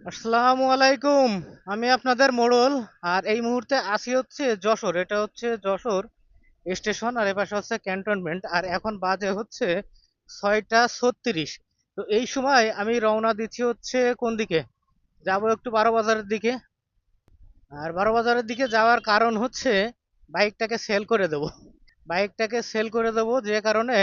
আসসালামু আলাইকুম। আমি আপনাদের মোড়ল। আর এই মুহূর্তে আছি হচ্ছে যশোর। এটা হচ্ছে যশোর স্টেশন, আর এপাশে হচ্ছে ক্যান্টনমেন্ট। আর এখন বাজে হচ্ছে 6টা 36। তো এই সময় আমি রওনা দিচ্ছি হচ্ছে কোন দিকে, যাবো একটু 12 বাজারের দিকে। আর 12 বাজারের দিকে যাওয়ার কারণ হচ্ছে বাইকটাকে সেল করে দেব। বাইকটাকে সেল করে দেব যে কারণে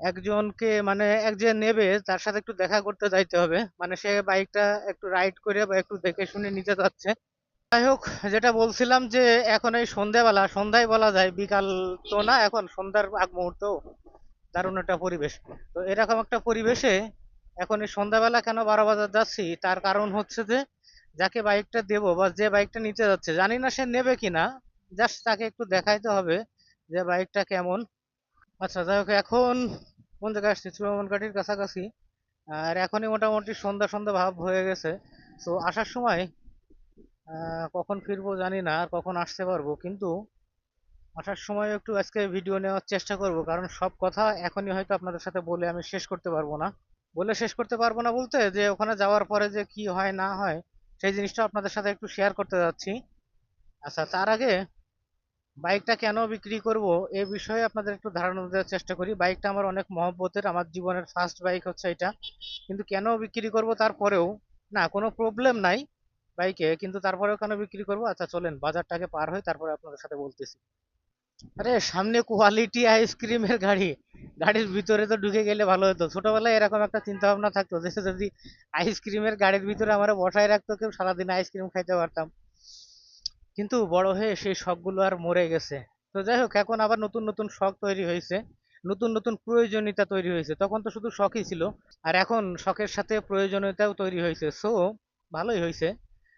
একজনকে, মানে এক যে নেবে তার সাথে একটু দেখা করতে যাইতে হবে। মানে সে বাইকটা একটু রাইড করে বা একটু দেখে শুনে নিতে যাচ্ছে। যাই হোক, যেটা বলছিলাম যে এখন এই সন্ধ্যাবেলা, সন্ধ্যায় বলা যায়, বিকাল তো না, এখন সন্ধ্যার আগ মুহূর্ত। দারুণ একটা পরিবেশ। তো এরকম একটা পরিবেশে এখন এই সন্ধ্যাবেলা কেন 12 বাজার যাচ্ছি, তার কারণ হচ্ছে যে যাকে বাইকটা দেবো বা যে বাইকটা নিতে যাচ্ছে, জানি না সে নেবে কিনা, জাস্ট তাকে একটু দেখাইতে হবে যে বাইকটা কেমন। আচ্ছা, যাই হোক, এখন কোন জায়গায় আসছি, চুড়ামনকাঠির কাছাকাছি। আর এখনই মোটামুটি সন্ধ্যা সন্ধ্যা ভাব হয়ে গেছে। তো আসার সময় কখন ফিরবো জানি না, আর কখন আসতে পারবো, কিন্তু আসার সময় একটু আজকে ভিডিও নেওয়ার চেষ্টা করব, কারণ সব কথা এখনই হয়তো আপনাদের সাথে বলে আমি শেষ করতে পারবো না। বলে শেষ করতে পারবো না বলতে, যে ওখানে যাওয়ার পরে যে কি হয় না হয় সেই জিনিসটা আপনাদের সাথে একটু শেয়ার করতে যাচ্ছি। আচ্ছা, তার আগে বাইকটা কেন বিক্রি করব এ বিষয়ে আপনাদের একটু ধারণা দেওয়ার চেষ্টা করি। বাইকটা আমার অনেক মহব্বতের, আমার জীবনের ফার্স্ট বাইক হচ্ছে এটা। কিন্তু কেন বিক্রি করব তারপরেও, না কোনো প্রবলেম নাই বাইকে, কিন্তু তারপরেও কেন বিক্রি করব, আচ্ছা চলেন বাজারটাকে পার হই, তারপরে আপনাদের সাথে বলতেছি। আরে সামনে কোয়ালিটি আইসক্রিমের গাড়ি, গাড়ির ভিতরে তো ঢুকে গেলে ভালো হতো। ছোটবেলায় এরকম একটা চিন্তা ভাবনা থাকতো যে যদি আইসক্রিমের গাড়ির ভিতরে আমার বসায় রাখতো কেউ, সারাদিন আইসক্রিম খাইতে পারতাম। কিন্তু বড় হয়ে সেই শখগুলো আর মরে গেছে। তো যাই হোক, এখন আবার নতুন নতুন শখ তৈরি হয়েছে, নতুন নতুন প্রয়োজনীয়তা তৈরি হয়েছে। তখন তো শুধু শখই ছিল, আর এখন শখের সাথে প্রয়োজনীয়তাও তৈরি হয়েছে। সো ভালোই হয়েছে।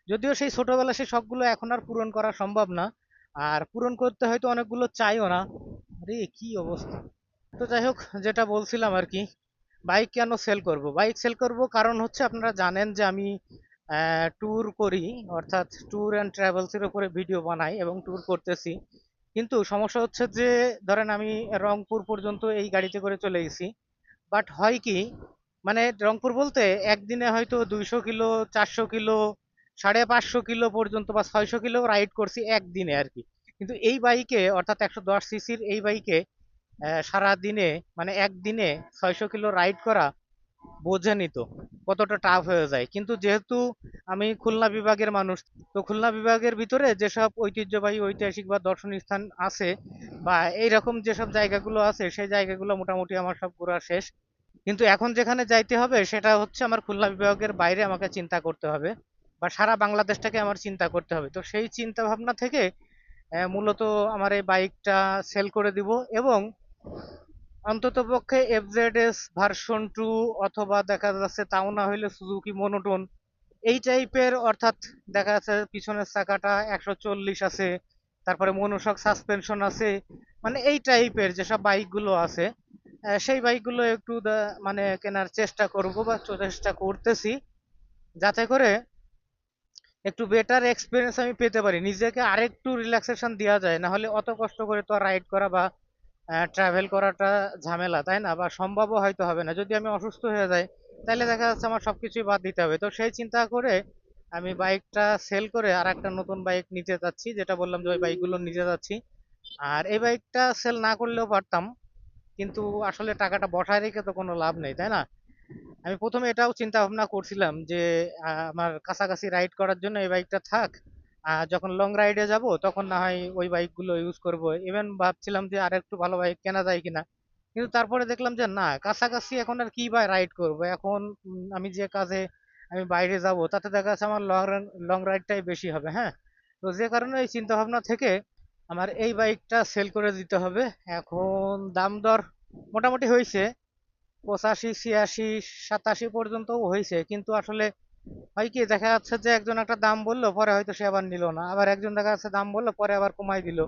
যদিও সেই ছোটবেলা সেই শখগুলো এখন আর পূরণ করা সম্ভব না, আর পূরণ করতে হয়তো অনেকগুলো চাইও না। আরে কি অবস্থা! তো যাই হোক, যেটা বলছিলাম আর কি, বাইক কেন সেল করব, বাইক সেল করব কারণ হচ্ছে আপনারা জানেন যে আমি ট্যুর করি, অর্থাৎ ট্যুর অ্যান্ড ট্রাভেলস এর উপরে ভিডিও বানাই এবং ট্যুর করতেছি। কিন্তু সমস্যা হচ্ছে যে ধরেন আমি রংপুর পর্যন্ত এই গাড়িতে করে চলে গেছি। বাট হয় কি, মানে রংপুর বলতে একদিনে হয়তো 200 কিলো, 400 কিলো, 550 কিলো পর্যন্ত বা 600 কিলো রাইড করছি একদিনে আর কি। কিন্তু এই বাইকে, অর্থাৎ 110 সিসির এই বাইকে সারা দিনে, মানে একদিনে 600 কিলো রাইড করা, বোঝেনি তো কতটা টাফ হয়ে যায়। কিন্তু যেহেতু আমি খুলনা বিভাগের মানুষ, তো খুলনা বিভাগের ভিতরে যেসব ঐতিহ্যবাহী, ঐতিহাসিক বা দর্শনীয় স্থান আছে, বা এইরকম যেসব জায়গাগুলো আছে, সেই জায়গাগুলো মোটামুটি আমার সব ঘোরা শেষ। কিন্তু এখন যেখানে যাইতে হবে সেটা হচ্ছে আমার খুলনা বিভাগের বাইরে, আমাকে চিন্তা করতে হবে, বা সারা বাংলাদেশটাকে আমার চিন্তা করতে হবে। তো সেই চিন্তা ভাবনা থেকে মূলত আমার এই বাইকটা সেল করে দিব, এবং অন্ততপক্ষে এফজেডএস ভার্সন 2, অথবা দেখা যাচ্ছে তাও না হইলে সুজুকি মনোটন, এই টাইপের, অর্থাৎ দেখা যাচ্ছে পিছনের চাকাটা 140 আছে, তারপরে মনোশক সাসপেনশন আছে, মানে এই টাইপের যেসব বাইকগুলো আছে, সেই বাইকগুলো একটু মানে কেনার চেষ্টা করব বা চেষ্টা করতেছি, যাতে করে একটু বেটার এক্সপিরিয়েন্স আমি পেতে পারি, নিজেকে আরেকটু রিল্যাক্সেশন দেওয়া যায়। না হলে অত কষ্ট করে তো রাইড করা বা ট্রাভেল করাটা ঝামেলা, তাই না? বা সম্ভবও হয়তো হবে না। যদি আমি অসুস্থ হয়ে যাই, তাহলে দেখা যাচ্ছে আমার সবকিছুই বাদ দিতে হবে। তো সেই চিন্তা করে আমি বাইকটা সেল করে আর একটা নতুন বাইক নিতে যাচ্ছি, যেটা বললাম যে ওই বাইকগুলো নিতে যাচ্ছি। আর এই বাইকটা সেল না করলেও পারতাম, কিন্তু আসলে টাকাটা বসায় রেখে তো কোনো লাভ নেই, তাই না? আমি প্রথমে এটাও চিন্তা ভাবনা করছিলাম যে আমার কাছাকাছি রাইড করার জন্য এই বাইকটা থাক, যখন লং রাইডে যাব তখন না হয় ওই বাইকগুলো ইউজ করব। ইভেন ভাবছিলাম যে আর একটু ভালো বাইক কেনা যায় কিনা, কিন্তু তারপরে দেখলাম যে না, কাছাকাছি এখন আর কি বা রাইড করব এখন। আমি যে কাজে আমি বাইরে যাব, তাতে দেখা যাচ্ছে আমার লং রাইডটাই বেশি হবে। হ্যাঁ, তো যে কারণে এই চিন্তা ভাবনা থেকে আমার এই বাইকটা সেল করে দিতে হবে। এখন দাম দর মোটামুটি হয়েছে, 85, 86, 87 পর্যন্তও হয়েছে, কিন্তু আসলে হয় কি, দেখা যাচ্ছে যে একজন একটা দাম বললো, পরে হয়তো সে আবার নিল না, আবার একজন দেখা যাচ্ছে দাম বললো, পরে আবার কমাই দিল।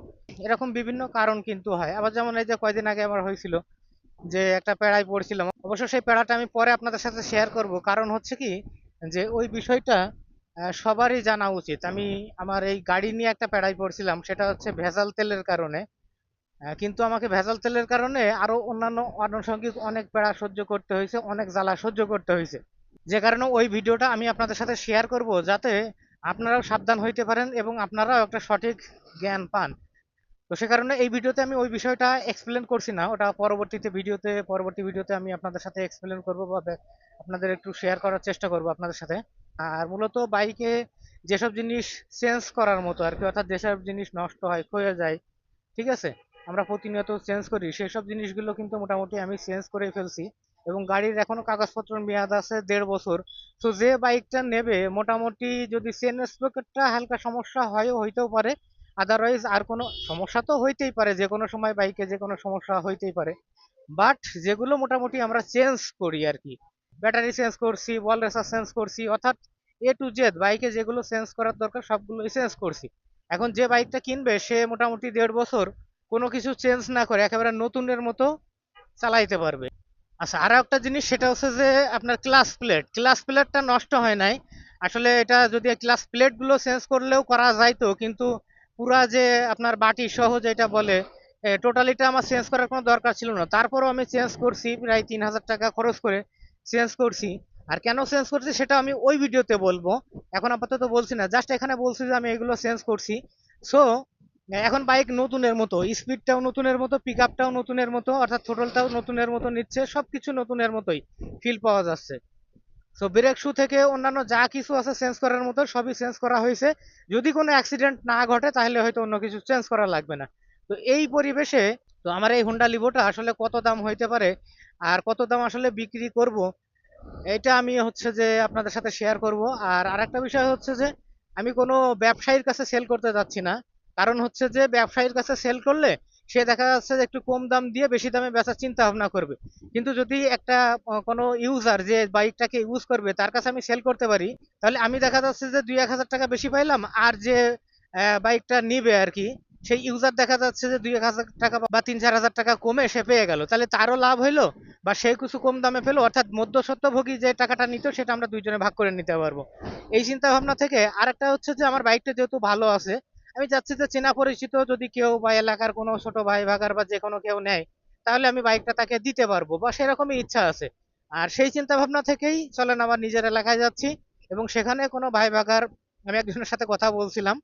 এরকম বিভিন্ন কারণ কিন্তু হয়। আবার যেমন এই যে কয়দিন আগে আমার হয়েছিল যে একটা পেড়ায় পড়ছিলাম, অবশ্য সেই পেড়াটা আমি পরে আপনাদের সাথে শেয়ার করব। কারণ হচ্ছে কি, যে ওই বিষয়টা সবারই জানা উচিত। আমি আমার এই গাড়ি নিয়ে একটা পেড়ায় পড়ছিলাম, সেটা হচ্ছে ভেজাল তেলের কারণে। কিন্তু আমাকে ভেজাল তেলের কারণে আরো অন্যান্য আনুষঙ্গিক অনেক পেড়া সহ্য করতে হয়েছে, অনেক জ্বালা সহ্য করতে হয়েছে। যে কারণে ওই ভিডিওটা আমি আপনাদের সাথে শেয়ার করব, যাতে আপনারাও সাবধান হইতে পারেন এবং আপনারাও একটা সঠিক জ্ঞান পান। তো সে কারণে এই ভিডিওতে আমি ওই বিষয়টা এক্সপ্লেন করছি না, ওটা পরবর্তী ভিডিওতে আমি আপনাদের সাথে এক্সপ্লেন করব বা আপনাদের একটু শেয়ার করার চেষ্টা করব আপনাদের সাথে। আর মূলত বাইকে যেসব জিনিস চেঞ্জ করার মতো আর কি, অর্থাৎ যেসব জিনিস নষ্ট হয়, ক্ষয়ে যায়, ঠিক আছে, আমরা প্রতিনিয়ত চেঞ্জ করি, সেসব জিনিসগুলো কিন্তু মোটামুটি আমি চেঞ্জ করে ফেলছি। এবং গাড়ির এখনো কাগজপত্র মেয়াদ আছে 1.5 বছর। তো যে বাইকটা নেবে মোটামুটি যদি চেন স্প্রোকেটটা হালকা সমস্যা হয় হইতেও পারে, আদারওয়াইজ আর কোনো সমস্যা তো হইতেই পারে, যে কোনো সময় বাইকে যে কোনো সমস্যা হইতেই পারে। বাট যেগুলো মোটামুটি আমরা চেঞ্জ করি আর কি, ব্যাটারি চেঞ্জ করছি, বল রেসার চেঞ্জ করছি, অর্থাৎ A to Z বাইকে যেগুলো চেঞ্জ করার দরকার সবগুলোই চেঞ্জ করছি। এখন যে বাইকটা কিনবে সে মোটামুটি 1.5 বছর কোনো কিছু চেঞ্জ না করে একেবারে নতুনের মতো চালাইতে পারবে। আচ্ছা, আরো একটা জিনিস সেটা হচ্ছে যে আপনার ক্লাস প্লেটটা নষ্ট হয় নাই। আসলে এটা যদি ক্লাস প্লেট গুলো চেঞ্জ করলেও করা যাইতো, কিন্তু পুরা যে আপনার বাটি সহ যেটা বলে, টোটালিটা আমার চেঞ্জ করার কোনো দরকার ছিল না, তারপরও আমি চেঞ্জ করছি, প্রায় 3,000 টাকা খরচ করে চেঞ্জ করছি। আর কেন চেঞ্জ করছি সেটা আমি ওই ভিডিওতে বলবো, এখন আপাতত বলছি না, জাস্ট এখানে বলছি যে আমি এগুলো চেঞ্জ করছি। সো এখন বাইক নতুনের মতো, স্পিডটাও নতুনের মতো, পিক আপটাও নতুনের মতো, অর্থাৎ থ্রোটলটাও নতুনের মতো নিচ্ছে, সবকিছু নতুনের মতোই ফিল পাওয়া যাচ্ছে। সো ব্রেক শু থেকে অন্যান্য যা কিছু আছে চেঞ্জ করার মতো সবই চেঞ্জ করা হয়েছে। যদি কোনো অ্যাক্সিডেন্ট না ঘটে তাহলে হয়তো অন্য কিছু চেঞ্জ করা লাগবে না। তো এই পরিবেশে তো আমার এই হোন্ডা লিভোটা আসলে কত দাম হইতে পারে আর কত দাম আসলে বিক্রি করব, এটা আমি হচ্ছে যে আপনাদের সাথে শেয়ার করব। আর আরেকটা বিষয় হচ্ছে যে আমি কোনো ব্যবসায়ীর কাছে সেল করতে যাচ্ছি না। কারণ হচ্ছে যে ব্যবসায়ীর কাছে সেল করলে সে দেখা যাচ্ছে যে একটু কম দাম দিয়ে বেশি দামে বেচার চিন্তা ভাবনা করবে। কিন্তু যদি একটা কোনো ইউজার যে বাইকটাকে ইউজ করবে তার কাছে আমি সেল করতে পারি, তাহলে আমি দেখা যাচ্ছে যে 2-1 হাজার টাকা বেশি পাইলাম, আর যে বাইকটা নিবে আর কি, সেই ইউজার দেখা যাচ্ছে যে 2-1 হাজার টাকা বা 3-4 হাজার টাকা কমে সে পেয়ে গেল, তাহলে তারও লাভ হইলো বা সে কিছু কম দামে পেলো, অর্থাৎ মধ্যস্বত্বভোগী যে টাকাটা নিত সেটা আমরা দুইজনে ভাগ করে নিতে পারবো। এই চিন্তা ভাবনা থেকে আরেকটা হচ্ছে যে আমার বাইকটা যেহেতু ভালো আছে, আমি চাচ্ছি যে চেনা পরিচিত যদি কেউ বা এলাকার কোনো ছোট ভাই ভাগার বা যে কোনো কেউ নেয়, তাহলে আমি বাইকটা তাকে দিতে পারবো, বা সেরকমই ইচ্ছা আছে। আর সেই চিন্তা ভাবনা থেকেই চলেন আবার নিজের এলাকায় যাচ্ছি, এবং সেখানে কোনো ভাই ভাগার আমি একজনের সাথে কথা বলছিলাম।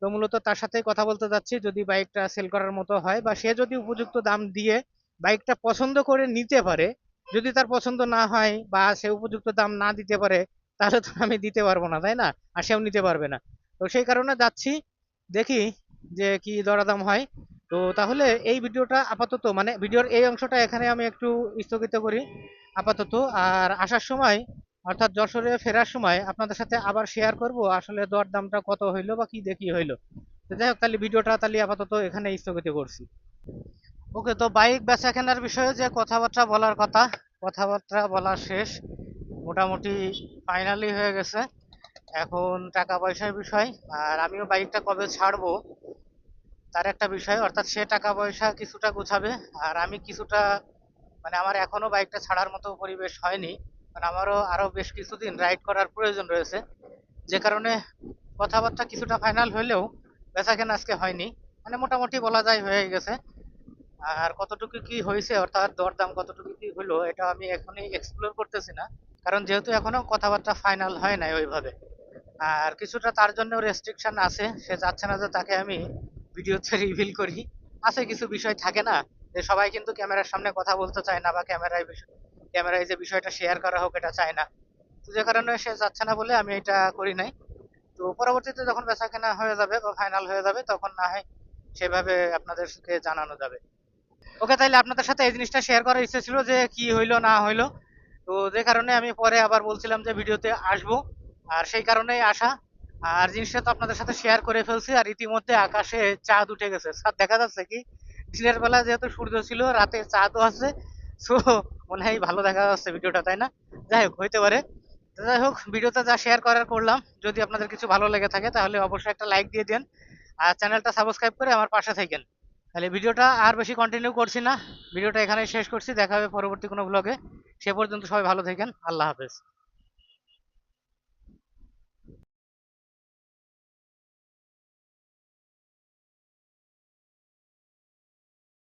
তো মূলত তার সাথেই কথা বলতে যাচ্ছি, যদি বাইকটা সেল করার মতো হয় বা সে যদি উপযুক্ত দাম দিয়ে বাইকটা পছন্দ করে নিতে পারে। যদি তার পছন্দ না হয় বা সে উপযুক্ত দাম না দিতে পারে, তাহলে তো আমি দিতে পারবো না, তাই না? আর সেও নিতে পারবে না। তো সেই কারণে যাচ্ছি, দেখি যে কি দরদাম হয়। তো তাহলে এই ভিডিওটা আপাতত, মানে ভিডিওর এই অংশটা এখানে আমি একটু স্থগিত করি আপাতত। আর আসার সময়, অর্থাৎ যশোরে ফেরার সময় আপনাদের সাথে আবার শেয়ার করব আসলে দরদামটা কত হইলো বা কি দেখি হইলো। তো যাই হোক, তাহলে ভিডিওটা তাহলে আপাতত এখানে স্থগিত করছি। ওকে, তো বাইক বেচা কেনার বিষয়ে যে কথাবার্তা বলার কথা, কথাবার্তা বলা শেষ, মোটামুটি ফাইনালি হয়ে গেছে। এখন টাকা পয়সার বিষয়, আর আমিও বাইকটা কবে ছাড়বো তার একটা বিষয়, অর্থাৎ সে টাকা পয়সা কিছুটা গোছাবে আর আমি কিছুটা, মানে আমার এখনো বাইকটা ছাড়ার মতো পরিবেশ হয়নি, কারণ আমারও আরো বেশ কিছুদিন রাইড করার প্রয়োজন রয়েছে। যে কারণে কথাবার্তা কিছুটা ফাইনাল হলেও বেচাকেনা আজকে হয়নি, মানে মোটামুটি বলা যায় হয়ে গেছে। আর কতটুকু কি হয়েছে, অর্থাৎ দরদাম কতটুকু কি হলো, এটা আমি এখনই এক্সপ্লোর করতেছি না, কারণ যেহেতু এখনো কথাবার্তা ফাইনাল হয় নাই ওইভাবে। আর কিছুটা তার জন্য রেস্ট্রিকশন আছে, সে চাচ্ছে না যে তাকে আমি ভিডিওতে রিভিল করি। আছে কিছু বিষয় থাকে না, যে সবাই কিন্তু ক্যামেরার সামনে কথা বলতে চায় না, বা ক্যামেরায় যে বিষয়টা শেয়ার করা হোক এটা চায় না। তো যে কারণে সে চাচ্ছে না বলে আমি এটা করি নাই। তো পরবর্তীতে যখন বেচা কেনা হয়ে যাবে বা ফাইনাল হয়ে যাবে তখন না হয় সেভাবে আপনাদেরকে জানানো যাবে। ওকে, তাইলে আপনাদের সাথে এই জিনিসটা শেয়ার করার ইচ্ছে ছিল যে কি হইলো না হইলো। তো যে কারণে আমি পরে আবার বলছিলাম যে ভিডিওতে আসবো, আর সেই কারণেই আসা। আর জিনিসটা তো আপনাদের সাথে শেয়ার করে ফেলছি, আর ইতিমধ্যে আকাশে চাঁদ উঠে গেছে, চাঁদ দেখা যাচ্ছে কি, দিনের বেলা যেহেতু সূর্য ছিল, রাতে চাঁদও আছে। সো মনে হয় ভালো দেখা যাচ্ছে ভিডিওটা, তাই না? যাই হোক, হইতে পারে। তো যাই হোক, ভিডিওতে যা শেয়ার করার করলাম, যদি আপনাদের কিছু ভালো লেগে থাকে তাহলে অবশ্যই একটা লাইক দিয়ে দেন, আর চ্যানেলটা সাবস্ক্রাইব করে আমার পাশে থাকেন। তাহলে ভিডিওটা আর বেশি কন্টিনিউ করছি না, ভিডিওটা এখানেই শেষ করছি, দেখা হবে পরবর্তী কোনো ব্লগে। সে পর্যন্ত সবাই ভালো থাকেন, আল্লাহ হাফেজ।